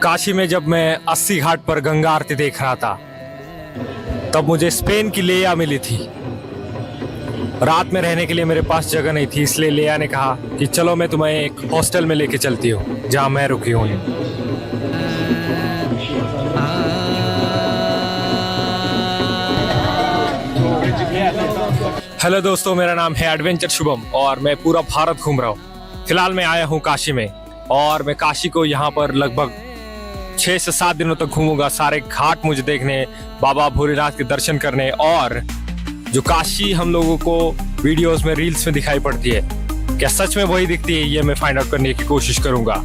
काशी में जब मैं 80 घाट पर गंगा आरती देख रहा था तब मुझे स्पेन की लेया मिली थी। रात में रहने के लिए मेरे पास जगह नहीं थी, इसलिए लेया ने कहा कि चलो मैं तुम्हें एक हॉस्टल में लेके चलती हूँ जहाँ मैं रुकी हूँ। हेलो दोस्तों, मेरा नाम है एडवेंचर शुभम और मैं पूरा भारत घूम रहा हूँ। फिलहाल मैं आया हूँ काशी में और मैं काशी को यहाँ पर लगभग 6 से 7 दिनों तक घूमूंगा। सारे घाट मुझे देखने, बाबा भोलेनाथ के दर्शन करने, और जो काशी हम लोगों को वीडियोस में, रील्स में दिखाई पड़ती है, क्या सच में वही दिखती है, ये मैं फाइंड आउट करने की कोशिश करूंगा।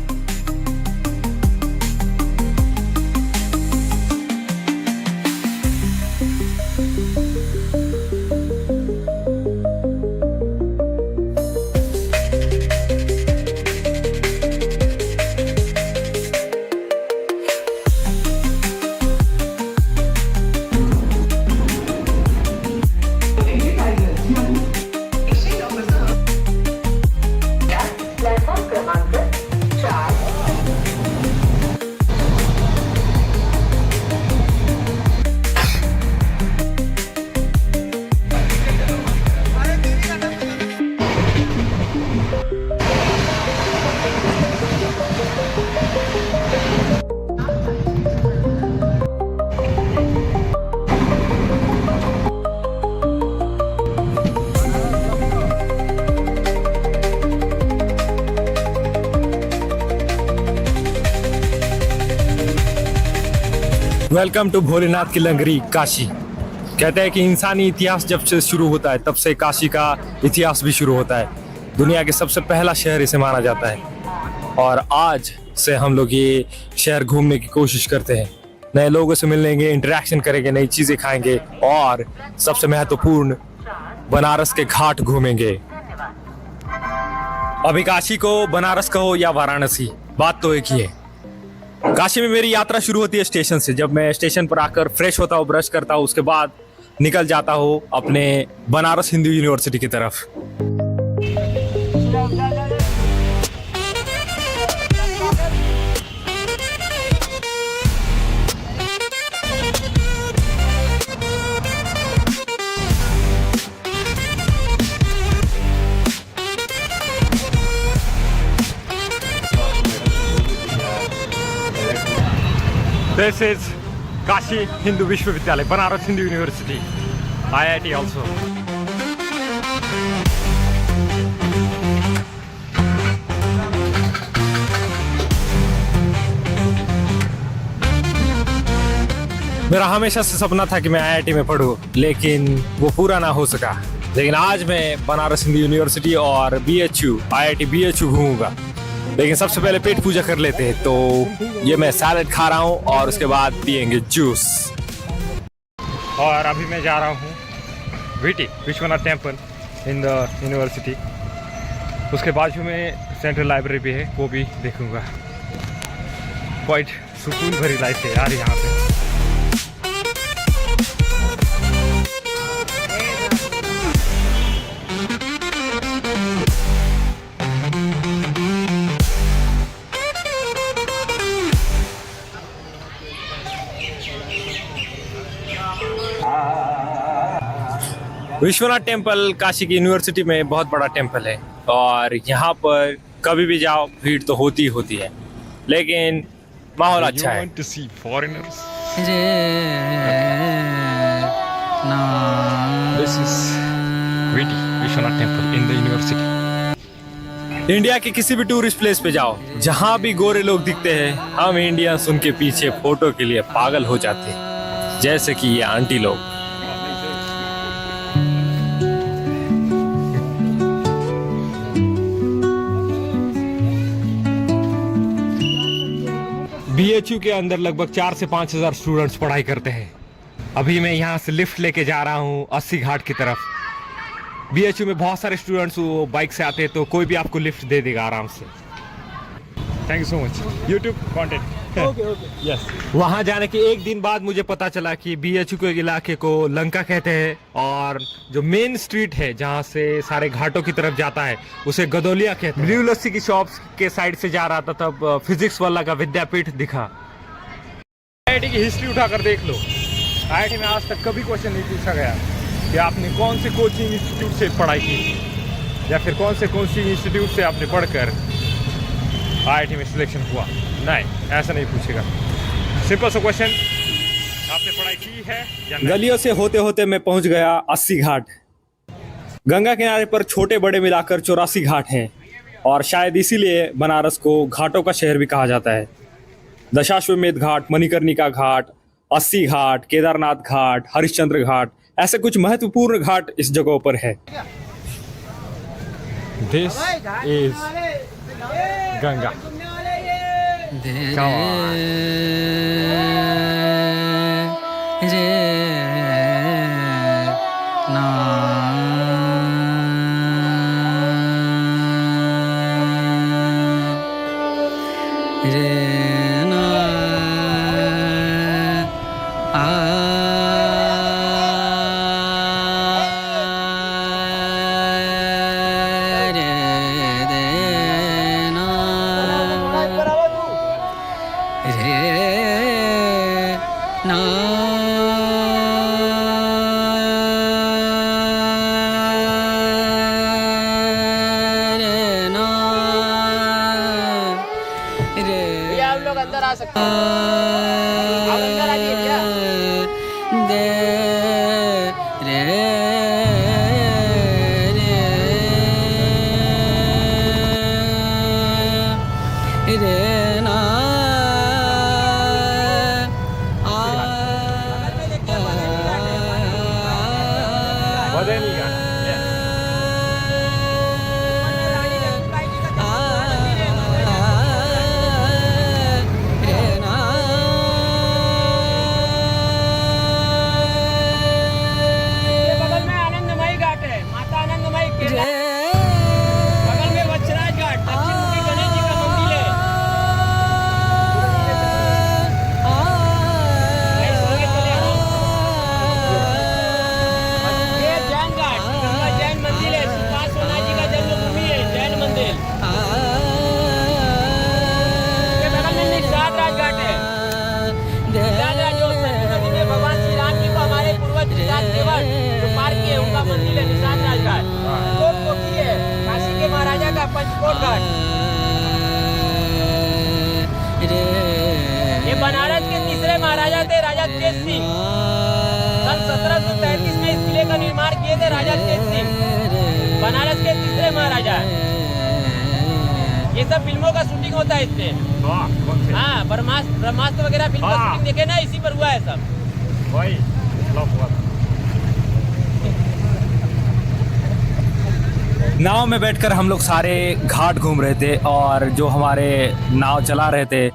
वेलकम टू भोलेनाथ की लंगरी काशी। कहते हैं कि इंसानी इतिहास जब से शुरू होता है तब से काशी का इतिहास भी शुरू होता है। दुनिया के सबसे पहला शहर इसे माना जाता है और आज से हम लोग ये शहर घूमने की कोशिश करते हैं। नए लोगों से मिलेंगे, इंटरेक्शन करेंगे, नई चीज़ें खाएंगे और सबसे महत्वपूर्ण बनारस के घाट घूमेंगे। अभी काशी को बनारस कहो या वाराणसी, बात तो एक ही है। काशी में मेरी यात्रा शुरू होती है स्टेशन से। जब मैं स्टेशन पर आकर फ्रेश होता हूँ, ब्रश करता हूँ, उसके बाद निकल जाता हूँ अपने बनारस हिंदू यूनिवर्सिटी की तरफ। This is Kashi Hindu Vishwavidyalaya, Banaras Hindu University, IIT also. मेरा हमेशा से सपना था कि मैं IIT में पढूं, लेकिन वो पूरा ना हो सका। लेकिन आज मैं बनारस हिंदू यूनिवर्सिटी और BHU, IIT BHU घूमूंगा। लेकिन सबसे पहले पेट पूजा कर लेते हैं, तो ये मैं सैलेड खा रहा हूँ और उसके बाद पियेंगे जूस। और अभी मैं जा रहा हूँ VT, Vishwanath temple in the university. उसके बाजू में सेंट्रल लाइब्रेरी भी है, वो भी देखूँगा। क्वाइट सुकून भरी लाइफ है यार यहाँ पे। विश्वनाथ टेम्पल काशी की यूनिवर्सिटी में बहुत बड़ा टेम्पल है और यहाँ पर कभी भी जाओ भीड़ तो होती ही होती है, लेकिन माहौल अच्छा है। This is VT, Vishwanath temple in the university. India के किसी भी टूरिस्ट प्लेस पे जाओ, जहाँ भी गोरे लोग दिखते हैं, हम इंडियंस उनके पीछे फोटो के लिए पागल हो जाते हैं, जैसे कि ये आंटी लोग। BHU के अंदर लगभग 4 से 5 हज़ार स्टूडेंट्स पढ़ाई करते हैं। अभी मैं यहाँ से लिफ्ट लेके जा रहा हूँ 80 घाट की तरफ। BHU में बहुत सारे स्टूडेंट्स वो बाइक से आते हैं, तो कोई भी आपको लिफ्ट दे देगा आराम से। Thank you so much. YouTube content. Okay yes. वहाँ जाने के एक दिन बाद मुझे पता चला कि BHU के इलाके को लंका कहते हैं और जो मेन स्ट्रीट है जहाँ से सारे घाटों की तरफ जाता है उसे गदोलिया कहते हैं। ब्लू लस्सी की शॉप्स के साइड से जा रहा था तब फिजिक्स वाला का विद्यापीठ दिखा, आईआईटी की हिस्ट्री उठाकर देख लो, आईआईटी में आज तक कभी क्वेश्चन नहीं पूछा गया कि आपने कौन से कोचिंग इंस्टीट्यूट से पढ़ाई की या फिर कौन से कोचिंग इंस्टीट्यूट से आपने पढ़कर आईआईटी में सिलेक्शन हुआ। नहीं, ऐसा नहीं पूछेगा। सिंपल सा क्वेश्चन, आपने पढ़ाई की है या नहीं। गलियों से होते होते मैं पहुंच गया 80 घाट। गंगा किनारे पर छोटे बड़े मिलाकर 84 घाट हैं और शायद इसीलिए बनारस को घाटों का शहर भी कहा जाता है। दशाश्वमेध घाट, मणिकर्णिका घाट, 80 घाट, केदारनाथ घाट, हरिश्चंद्र घाट, ऐसे कुछ महत्वपूर्ण घाट इस जगह पर है। This is Ganga. अंदर आ सकते हैं, आप अंदर आ जाइए भैया। ये बनारस के तीसरे महाराजा थे, राजा तेज सिंह। सन 1733 में इस किले का निर्माण किए थे राजा तेज सिंह, बनारस के तीसरे महाराजा। ये सब फिल्मों का शूटिंग होता है इससे। हाँ, ब्रह्मास्त्र वगैरह फिल्म का शूटिंग देखे ना, इसी पर हुआ है सब। वही नाव में बैठकर हम लोग सारे घाट घूम रहे थे और जो हमारे नाव चला रहे थे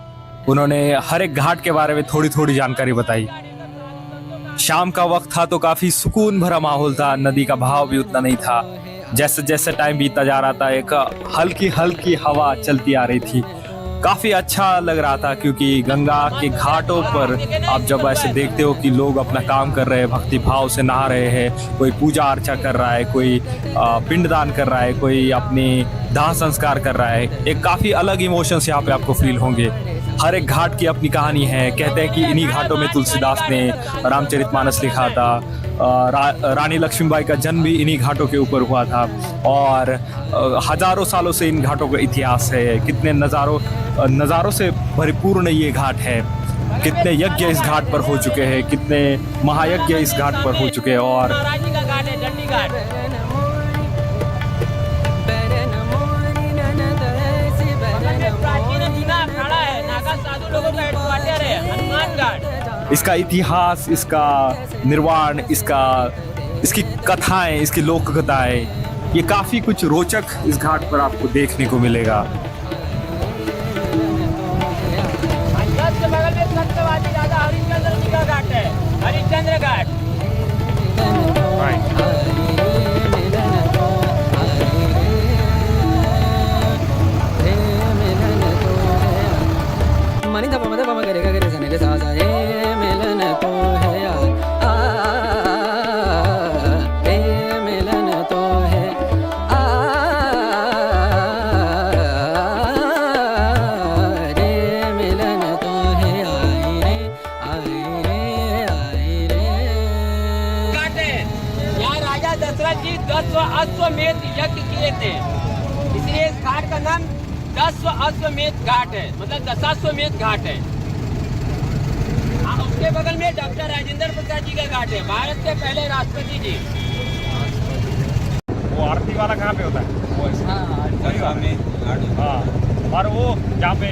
उन्होंने हर एक घाट के बारे में थोड़ी थोड़ी जानकारी बताई। शाम का वक्त था तो काफी सुकून भरा माहौल था, नदी का बहाव भी उतना नहीं था। जैसे जैसे टाइम बीतता जा रहा था एक हल्की हल्की हवा चलती आ रही थी, काफी अच्छा लग रहा था क्योंकि गंगा के घाटों पर आप जब ऐसे देखते हो कि लोग अपना काम कर रहे हैं, भक्ति भाव से नहा रहे हैं, कोई पूजा अर्चा कर रहा है, कोई पिंडदान कर रहा है, कोई अपनी दाह संस्कार कर रहा है, एक काफी अलग इमोशंस यहाँ पे आपको फील होंगे। हर एक घाट की अपनी कहानी है। कहते हैं कि इन्हीं घाटों में तुलसीदास ने रामचरितमानस लिखा था, रानी लक्ष्मीबाई का जन्म भी इन्हीं घाटों के ऊपर हुआ था और हजारों सालों से इन घाटों का इतिहास है। कितने नज़ारों से भरपूर्ण ये घाट है, कितने यज्ञ इस घाट पर हो चुके हैं, कितने महायज्ञ इस घाट पर हो चुके हैं। और इसका इतिहास, इसका निर्वाण, इसकी कथाएं, इसकी लोक कथाएं, ये काफी कुछ रोचक इस घाट पर आपको देखने को मिलेगा। बगल में सत्यवादी राजा हरिश्चंद्र जी का घाट है, हरिश्चंद्र घाट। मनी दबा मदबा मगरे गरे सने रे साजा ए मिलन तो है यार, ए मिलन तो है, रे मिलन तो है, आई रे 10 अश्वमेध यज्ञ किए थे, इसलिए इस घाट का नाम 10 अश्वमेध घाट है, मतलब दशाश्वमेध घाट है। उसके बगल में डॉक्टर राजेंद्र प्रसाद जी का घाट है, भारत के पहले राष्ट्रपति जी। वो आरती वाला कहाँ पे होता है? हाँ, और वो जहाँ पे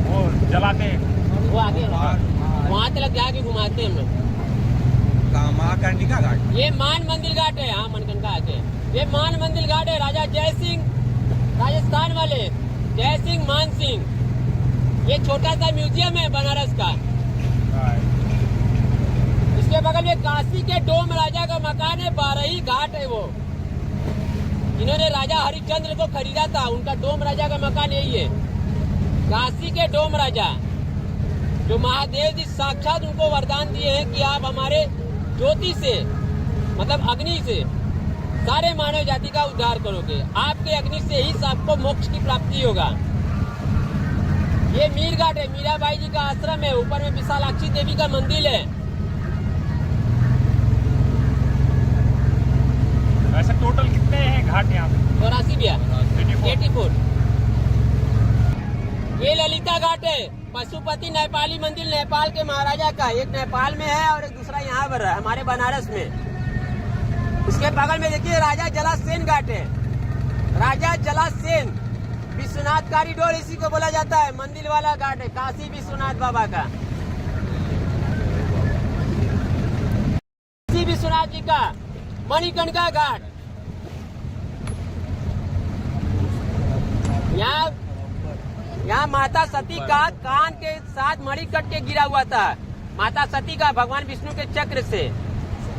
वो जलाते वो आगे वहाँ तक जाके घुमाते हैं हम लोग। महाकर्णिका घाट, ये मान मंदिर घाट है। हाँ, मनकंका आके ये मान मंदिर घाट है। राजा जय सिंह, राजस्थान वाले जय सिंह मान सिंह। ये छोटा सा म्यूजियम है बनारस का। इसके बगल में काशी के डोम राजा का मकान है, 12 घाट है वो। जिन्होंने राजा हरिश्चंद्र को खरीदा था, उनका डोम राजा का मकान यही है, काशी के डोम राजा, जो महादेव जी साक्षात उनको वरदान दिए हैं कि आप हमारे ज्योति से, मतलब अग्नि से, सारे मानव जाति का उद्धार करोगे। आपके अग्नि से ही सबको मोक्ष की प्राप्ति होगा। ये मीर घाट है, मीराबाई जी का आश्रम है। ऊपर में विशालाक्षी देवी का मंदिर है। वैसे टोटल कितने हैं घाट यहाँ पे? 84 भैया, 84। ये ललिता घाट है, पशुपति नेपाली मंदिर नेपाल के महाराजा का। एक नेपाल में है और एक दूसरा यहाँ पर है, हमारे बनारस में। इसके बगल में देखिए राजा जलासेन घाट है। राजा जलासेन विश्वनाथ कॉरिडोर इसी को बोला जाता है। मंदिर वाला घाट है, काशी विश्वनाथ बाबा का। काशी विश्वनाथ जी का मणिकर्णिका घाट। यहाँ माता सती का कान के साथ मणि कट के गिरा हुआ था। माता सती का भगवान विष्णु के चक्र से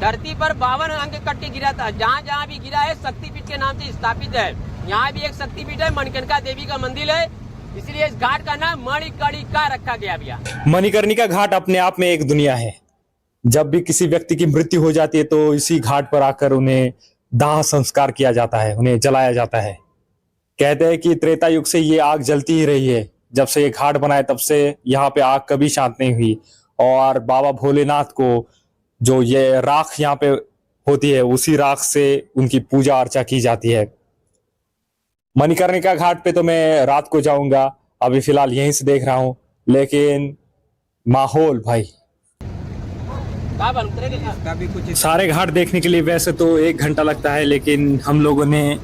धरती पर 52 अंग कट के गिरा था। जहाँ जहाँ भी गिरा है शक्तिपीठ के नाम से स्थापित है। यहाँ भी एक शक्तिपीठ है, मणिकर्णिका देवी का मंदिर है, इसलिए इस घाट का नाम मणिकर्णिका रखा गया भैया। मणिकर्णिका घाट अपने आप में एक दुनिया है। जब भी किसी व्यक्ति की मृत्यु हो जाती है तो इसी घाट पर आकर उन्हें दाह संस्कार किया जाता है, उन्हें जलाया जाता है। कहते हैं कि त्रेता युग से ये आग जलती ही रही है। जब से ये घाट बनाए तब से यहाँ पे आग कभी शांत नहीं हुई। और बाबा भोलेनाथ को जो ये राख यहाँ पे होती है, उसी राख से उनकी पूजा अर्चा की जाती है। मणिकर्णिका घाट पे तो मैं रात को जाऊंगा, अभी फिलहाल यहीं से देख रहा हूं, लेकिन माहौल भाई, इसका भी कुछ सारे घाट देखने के लिए वैसे तो 1 घंटा लगता है, लेकिन हम लोगों ने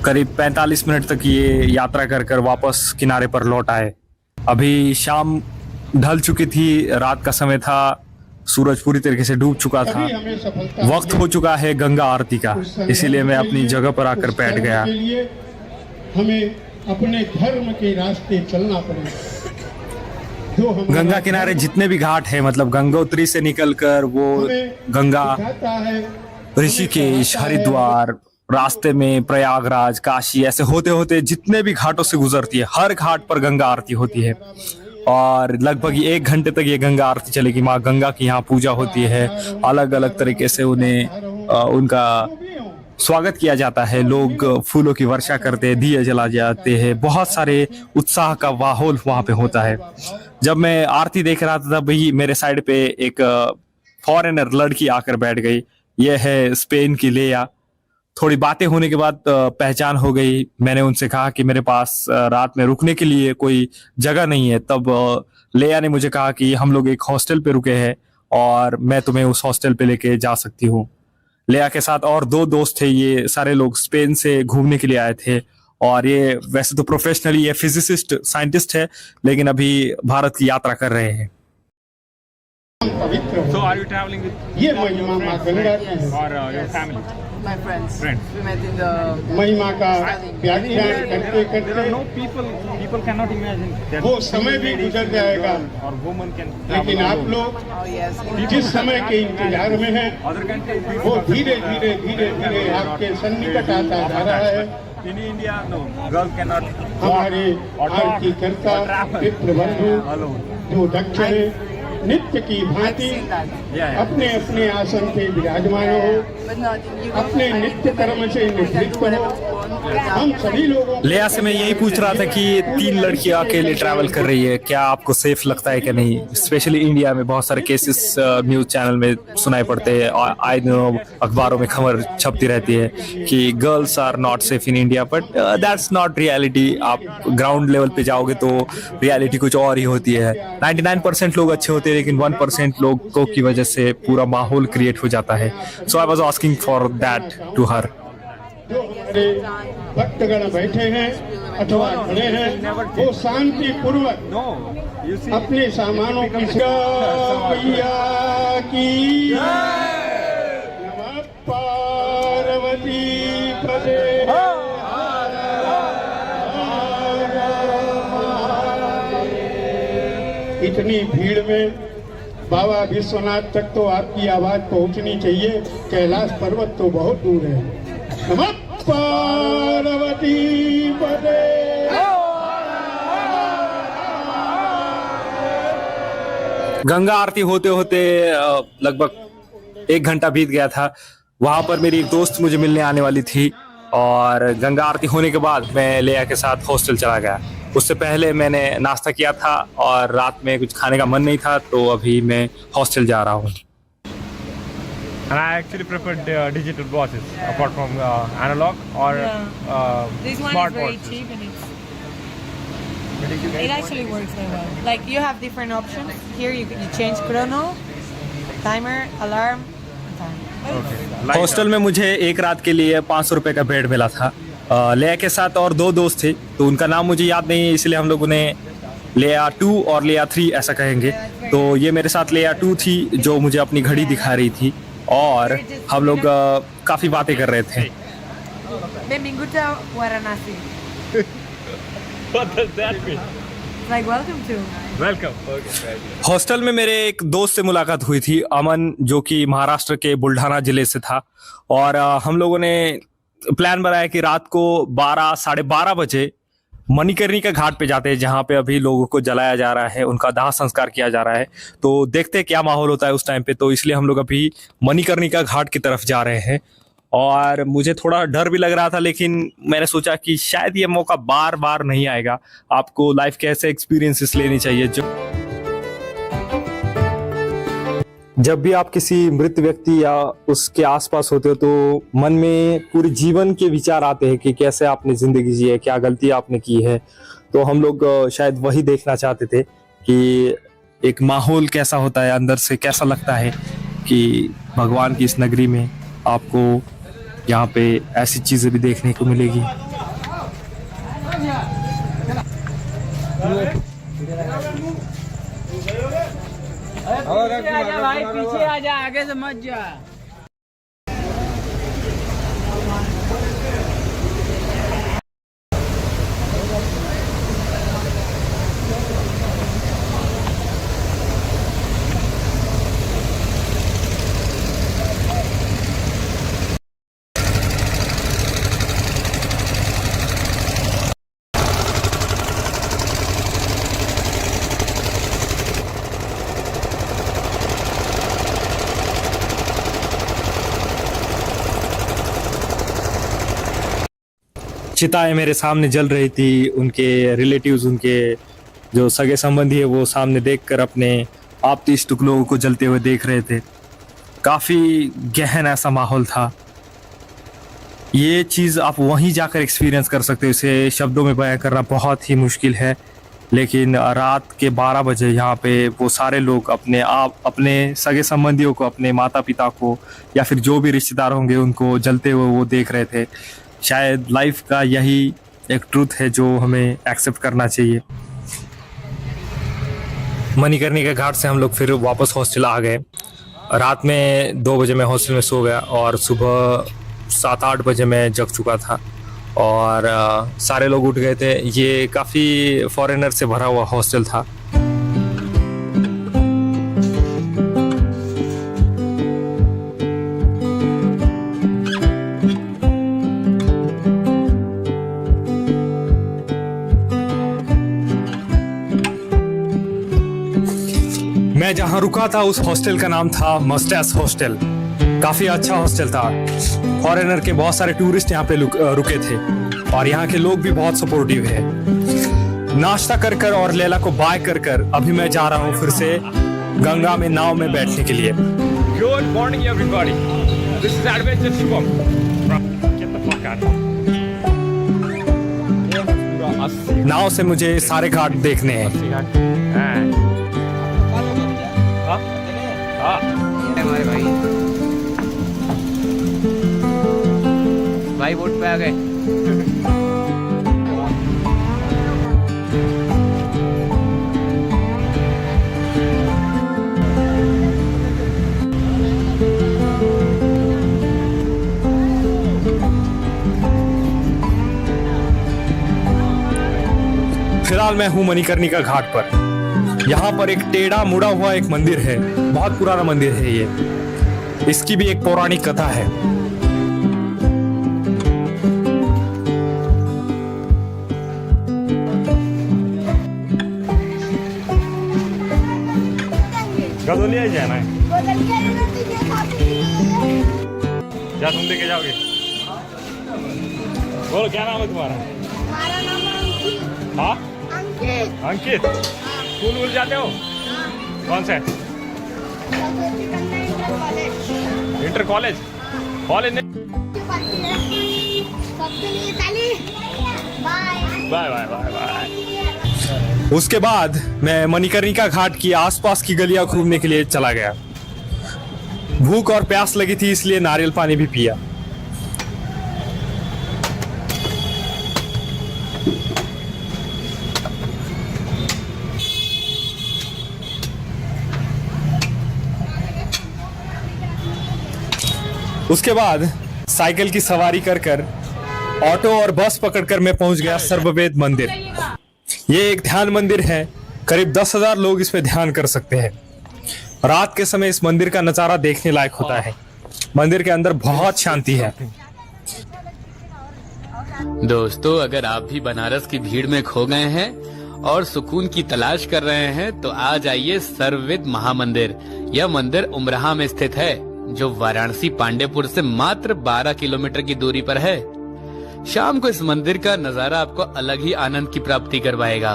करीब 45 मिनट तक ये यात्रा कर कर वापस किनारे पर लौट आए। अभी शाम ढल चुकी थी, रात का समय था, सूरज पूरी तरीके से डूब चुका था। वक्त हो चुका है गंगा आरती का, इसीलिए मैं अपनी जगह पर आकर बैठ गया। हमें अपने धर्म के रास्ते चलना पड़ेगा। गंगा किनारे जितने भी घाट है, मतलब गंगोत्री से निकलकर वो गंगा ऋषिकेश, हरिद्वार, रास्ते में प्रयागराज, काशी, ऐसे होते होते जितने भी घाटों से गुजरती है, हर घाट पर गंगा आरती होती है। और लगभग 1 घंटे तक ये गंगा आरती चलेगी। माँ गंगा की यहाँ पूजा होती है। अलग अलग तरीके से उन्हें उनका स्वागत किया जाता है। लोग फूलों की वर्षा करते हैं, दिए जला जाते हैं, बहुत सारे उत्साह का माहौल वहां पे होता है। जब मैं आरती देख रहा था तभी मेरे साइड पे एक फॉरेनर लड़की आकर बैठ गई। यह है स्पेन की लेया। थोड़ी बातें होने के बाद पहचान हो गई। मैंने उनसे कहा कि मेरे पास रात में रुकने के लिए कोई जगह नहीं है। तब लेया ने मुझे कहा कि हम लोग एक हॉस्टल पे रुके हैं और मैं तुम्हें उस हॉस्टल पे लेके जा सकती हूँ। लेया के साथ और 2 दोस्त थे। ये सारे लोग स्पेन से घूमने के लिए आए थे और ये वैसे तो प्रोफेशनली ये फिजिसिस्ट, साइंटिस्ट है, लेकिन अभी भारत की यात्रा कर रहे हैं। पवित्र हो। are you traveling with ये महिमा माँ गंगा की है। or your family? My friends. Friends. We met in the. महिमा का व्याख्यान करते करते people cannot imagine that वो समय भी गुजर जाएगा, or woman can लेकिन आप लोग Oh yes. जिस समय के इंतजार में हैं, other countries वो धीरे धीरे धीरे धीरे आपके सन्निकट आता जा रहा है। in India no girl cannot हमारे आरती करता मित्र बंधु जो दक्ष है, नित्य की भांति अपने अपने आसन पे विराजमान हो, But not in you. अपने नित्य कर्म से निवृत्त हो हम सभी लोगों को लेया से मैं यही पूछ रहा था कि 3 लड़कियां अकेले ट्रैवल कर रही है, क्या आपको सेफ लगता है कि नहीं? स्पेशली इंडिया में बहुत सारे केसेस न्यूज चैनल में सुनाई पड़ते हैं, आए दिनों अखबारों में खबर छपती रहती है कि girls are not safe in India, but that's not reality. आप ग्राउंड लेवल पे जाओगे तो रियलिटी कुछ और ही होती है। 99% लोग अच्छे होते हैं, लेकिन 1% लोगों की वजह से पूरा माहौल क्रिएट हो जाता है। So I was asking for that to her. जो हमारे भक्तगण बैठे हैं अथवा खड़े हैं, वो शांति पूर्वक अपने सामानों की मैया की नमः पार्वती पदे। इतनी भीड़ में बाबा विश्वनाथ तक तो आपकी आवाज पहुंचनी चाहिए, कैलाश पर्वत तो बहुत दूर है। नमः पार्वती पदे। गंगा आरती होते होते लगभग 1 घंटा बीत गया था। वहां पर मेरी एक दोस्त मुझे मिलने आने वाली थी और गंगा आरती होने के बाद मैं लेया के साथ हॉस्टल चला गया। उससे पहले मैंने नाश्ता किया था और रात में कुछ खाने का मन नहीं था, तो अभी मैं हॉस्टल जा रहा हूँ। And I actually prefer digital watches apart from analog or This one smart is very watches. cheap and it actually works very well. Like you have different options. Here you change chrono, timer, alarm, and time. Okay. Hostel में मुझे एक रात के लिए 500 रुपये का bed मिला था। लेया के साथ और 2 दोस्त थे, तो उनका नाम मुझे याद नहीं है, इसलिए हम लोगों ने लेया 2 और लेया 3 ऐसा कहेंगे। तो ये मेरे साथ लेया 2 थी जो मुझे अपनी घड़ी दिखा रही थी और हम लोग काफ़ी बातें कर रहे थे। Benvinguts a Varanasi. What does that mean? Like welcome to. Welcome. Okay. Hostel में मेरे एक दोस्त से मुलाकात हुई थी, अमन, जो कि महाराष्ट्र के बुल्ढाना जिले से था। और हम लोगों ने प्लान बनाया कि रात को 12 साढ़े 12 बजे मणिकर्णिका घाट पे जाते हैं, जहाँ पे अभी लोगों को जलाया जा रहा है, उनका दाह संस्कार किया जा रहा है। तो देखते हैं क्या माहौल होता है उस टाइम पे। तो इसलिए हम लोग अभी मणिकर्णिका घाट की तरफ जा रहे हैं और मुझे थोड़ा डर भी लग रहा था, लेकिन मैंने सोचा कि शायद ये मौका बार बार नहीं आएगा। आपको लाइफ के ऐसे एक्सपीरियंसेस लेने चाहिए जब भी आप किसी मृत व्यक्ति या उसके आसपास होते हो, तो मन में पूरे जीवन के विचार आते हैं कि कैसे आपने जिंदगी जी है, क्या गलती आपने की है। तो हम लोग शायद वही देखना चाहते थे कि एक माहौल कैसा होता है, अंदर से कैसा लगता है कि भगवान की इस नगरी में आपको यहाँ पे ऐसी चीजें भी देखने को मिलेगी। पीछे आजा भाई, पीछे आजा, आगे से मत जा। चिताएं मेरे सामने जल रही थी, उनके रिलेटिव्स, उनके जो सगे संबंधी है वो सामने देखकर अपने आप्त इष्ट लोगों को जलते हुए देख रहे थे। काफ़ी गहन ऐसा माहौल था। ये चीज़ आप वहीं जाकर एक्सपीरियंस कर सकते हो, इसे शब्दों में बयां करना बहुत ही मुश्किल है। लेकिन रात के 12 बजे यहाँ पे वो सारे लोग अपने सगे संबंधियों को, अपने माता पिता को या फिर जो भी रिश्तेदार होंगे उनको जलते हुए वो देख रहे थे। शायद लाइफ का यही एक ट्रूथ है जो हमें एक्सेप्ट करना चाहिए। मणिकर्णिका घाट से हम लोग फिर वापस हॉस्टल आ गए। रात में 2 बजे मैं हॉस्टल में सो गया और सुबह 7-8 बजे मैं जग चुका था और सारे लोग उठ गए थे। ये काफ़ी फॉरेनर से भरा हुआ हॉस्टल था। मैं जहाँ रुका था उस हॉस्टल का नाम था मस्टैस हॉस्टल। काफ़ी अच्छा हॉस्टल था। फॉरेनर के बहुत सारे टूरिस्ट यहाँ पे रुके थे। और यहाँ के लोग भी बहुत सपोर्टिव है। नाश्ता कर कर और लैला को बाय कर कर अभी मैं जा रहा हूँ फिर से गंगा में नाव में बैठने के लिए। Good morning, everybody. This is Adventure Shivam. Get the fuck out. नाव से मुझे सारे घाट देखने हैं। हमारे भाई बोट पे आ गए। फिलहाल मैं हूँ मणिकर्णिका घाट पर। यहाँ पर एक टेढ़ा मुड़ा हुआ एक मंदिर है, बहुत पुराना मंदिर है ये। इसकी भी एक पौराणिक कथा है। गदोलिया ही जाना है। क्या तुम लेके जाओगे? बोलो क्या नाम है तुम्हारा? हमारा नाम अंकित। हाँ अंकित। अंकित। स्कूल भूल जाते हो? कौन से? Inter college? कॉलेज नहीं। Bye bye bye bye. उसके बाद मैं मणिकर्णिका घाट की आसपास की गलियां घूमने के लिए चला गया। भूख और प्यास लगी थी इसलिए नारियल पानी भी पिया। उसके बाद साइकिल की सवारी कर कर ऑटो और बस पकड़कर मैं पहुंच गया सर्ववेद मंदिर। ये एक ध्यान मंदिर है, करीब 10,000 लोग इसमें ध्यान कर सकते हैं। रात के समय इस मंदिर का नजारा देखने लायक होता है। मंदिर के अंदर बहुत शांति है। दोस्तों, अगर आप भी बनारस की भीड़ में खो गए हैं और सुकून की तलाश कर रहे हैं तो आ जाइए सर्ववेद महामंदिर। यह मंदिर उमराह में स्थित है, जो वाराणसी पांडेपुर से मात्र 12 किलोमीटर की दूरी पर है। शाम को इस मंदिर का नजारा आपको अलग ही आनंद की प्राप्ति करवाएगा।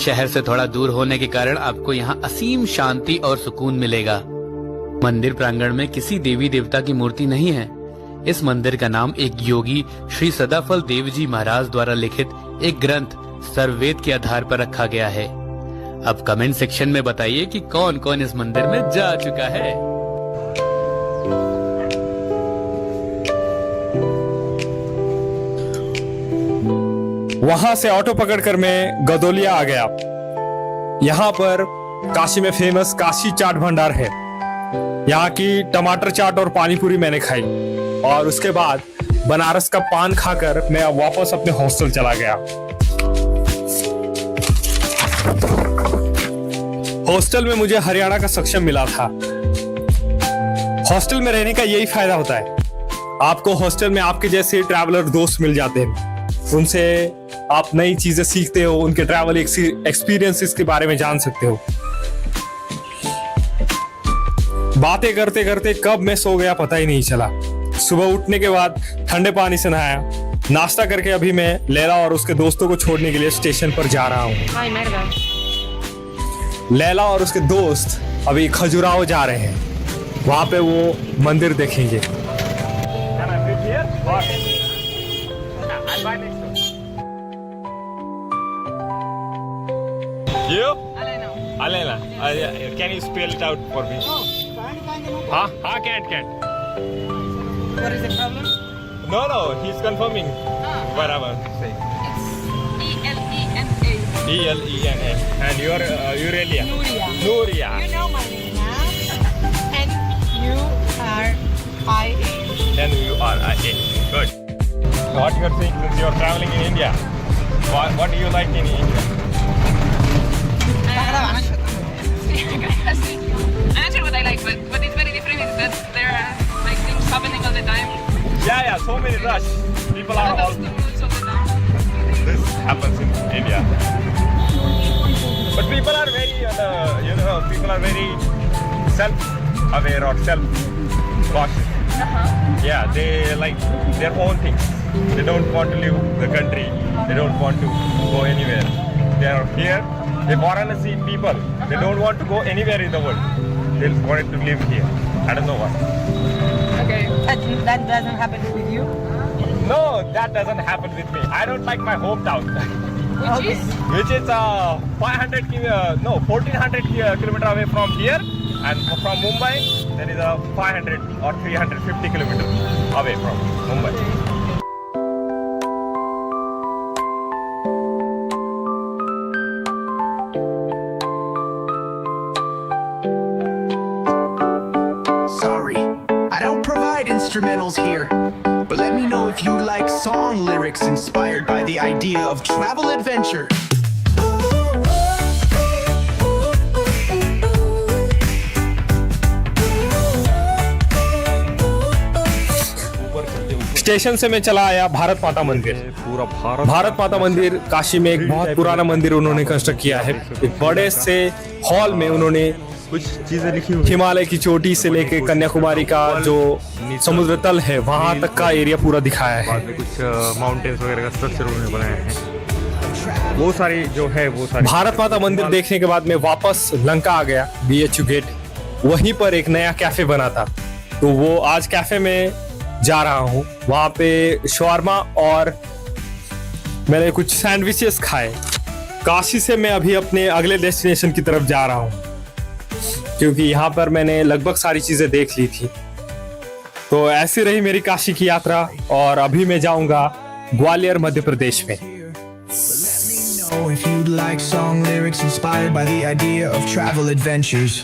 शहर से थोड़ा दूर होने के कारण आपको यहाँ असीम शांति और सुकून मिलेगा। मंदिर प्रांगण में किसी देवी देवता की मूर्ति नहीं है। इस मंदिर का नाम एक योगी श्री सदाफल देव जी महाराज द्वारा लिखित एक ग्रंथ सर्ववेद के आधार पर रखा गया है। अब कमेंट सेक्शन में बताइए कि कौन कौन इस मंदिर में जा चुका है। वहां से ऑटो पकड़कर मैं गदोलिया आ गया। यहाँ पर काशी में फेमस काशी चाट भंडार है। यहाँ की टमाटर चाट और पानी पूरी मैंने खाई और उसके बाद बनारस का पान खाकर मैं वापस अपने हॉस्टल चला गया। हॉस्टल में मुझे हरियाणा का सक्षम मिला था। हॉस्टल में रहने का यही फायदा होता है, आपको हॉस्टल में आपके जैसे ट्रैवलर दोस्त मिल जाते हैं। उनसे आप नई चीजें सीखते हो, उनके ट्रैवल एक्सपीरियंसेस के बारे में जान सकते हो। बातें करते करते कब मैं सो गया पता ही नहीं चला। सुबह उठने के बाद ठंडे पानी से नहाया, नाश्ता करके अभी मैं लैला और उसके दोस्तों को छोड़ने के लिए स्टेशन पर जा रहा हूँ। लैला और उसके दोस्त अभी खजुराहो जा रहे हैं, वहां पे वो मंदिर देखेंगे। You? Alena. Can you spell it out for me? Huh? Can't. What is the problem? No, he's confirming. Whatever. Say. E-L-E-N-A. E-L-E-N-A. And you're Aurelia. Nuria. You know my name now. N-U-R-I-A. N-U-R-I-A. Good. What you're saying is you're traveling in India. What do you like in India? I'm not sure what I like, but it's very different. Is that there are like things happening all the time. Yeah. So many rush. People are all. All the time. This happens in India. But people are very, people are very self-aware or self-cautious. Yeah, they like their own things. They don't want to leave the country. They don't want to go anywhere. They are here. The Varanasi people, they don't want to go anywhere in the world. They wanted to live here. I don't know why. Okay. That doesn't happen with you? No, that doesn't happen with me. I don't like my hometown. Which is? Which is 1400 kilometer away from here, and from Mumbai there is a 500 or 350 kilometers away from Mumbai. Sorry, I don't provide instrumentals here. But let me know if you like song lyrics inspired by the idea of travel adventure. Station से मैं चला आया भारत माता मंदिर। पूरा भारत माता मंदिर काशी में एक बहुत पुराना मंदिर उन्होंने कंस्ट्रक्ट किया है। एक बड़े से हॉल में उन्होंने कुछ चीजें लिखी हुई हिमालय की चोटी से लेके कन्याकुमारी का जो समुद्र तल है वहां तक का एरिया पूरा दिखाया है। बाद में कुछ माउंटेन्स वगैरह का स्ट्रक्चर उन्होंने बनाया है। वो सारी जो है वो सारी भारत माता मंदिर देखने के बाद मैं वापस लंका आ गया, BHU गेट। वहीं पर एक नया कैफे बना था, तो वो आज कैफे में जा रहा हूँ। वहां पे शवारमा और मैंने कुछ सैंडविचेस खाए। काशी से मैं अभी अपने अगले डेस्टिनेशन की तरफ जा रहा हूँ, क्योंकि यहाँ पर मैंने लगभग सारी चीजें देख ली थी। तो ऐसी रही मेरी काशी की यात्रा, और अभी मैं जाऊंगा ग्वालियर मध्य प्रदेश में। If you'd like song lyrics inspired by the idea of travel adventures.